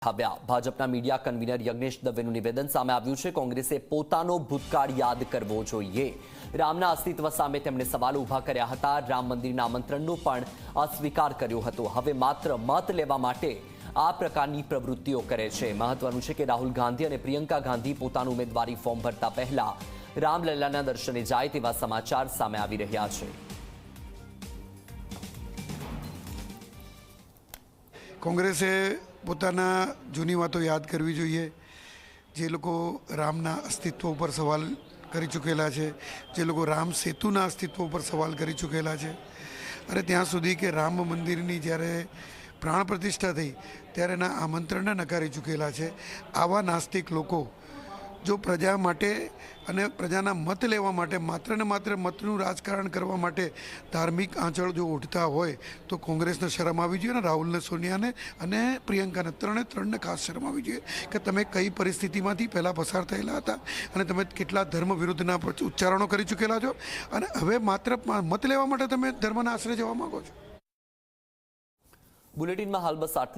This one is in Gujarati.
ભાજપના મીડિયા કન્વીનર યજ્ઞેશ દવેનું નિવેદન સામે આવ્યું છે। કોંગ્રેસે પોતાનો ભૂતકાળ યાદ કરવો જોઈએ। રામના અસ્તિત્વ સામે તેમણે સવાલ ઊભા કર્યા હતા। રામ મંદિરના આમંત્રણનો પણ અસ્વીકાર કર્યો હતો। હવે માત્ર મત લેવા માટે આ પ્રકારની પ્રવૃત્તિઓ કરે છે। મહત્વનું છે કે રાહુલ ગાંધી અને પ્રિયંકા ગાંધી પોતાનું ઉમેદવારી ફોર્મ ભરતા પહેલા રામલલ્લાના દર્શને જાય તેવા સમાચાર સામે આવી રહ્યા છે। કોંગ્રેસે પોતાના જૂની વાતો યાદ કરવી જોઈએ। જે લોકો રામના અસ્તિત્વ ઉપર સવાલ કરી ચૂકેલા છે, જે લોકો રામ સેતુના અસ્તિત્વ ઉપર સવાલ કરી ચૂકેલા છે, અને ત્યાં સુધી કે રામ મંદિરની જ્યારે પ્રાણ પ્રતિષ્ઠા થઈ ત્યારે એના આમંત્રણને નકારી ચૂકેલા છે। આવા નાસ્તિક લોકો જો પ્રજા માટે અને પ્રજાના મત લેવા માટે માત્ર ને માત્ર મતનું રાજકારણ કરવા માટે ધાર્મિક આંચળ જો ઉઠતા હોય તો કોંગ્રેસને શરમ આવી જોઈએ, અને રાહુલને, સોનિયાને અને પ્રિયંકાને ત્રણને ખાસ શરમ આવી જોઈએ કે તમે કઈ પરિસ્થિતિમાંથી પહેલાં પસાર થયેલા હતા અને તમે કેટલા ધર્મ વિરુદ્ધના ઉચ્ચારણો કરી ચૂકેલા છો, અને હવે માત્ર મત લેવા માટે તમે ધર્મના આશરે જવા માગો છો। બુલેટિનમાં હાલ બસ આટલું।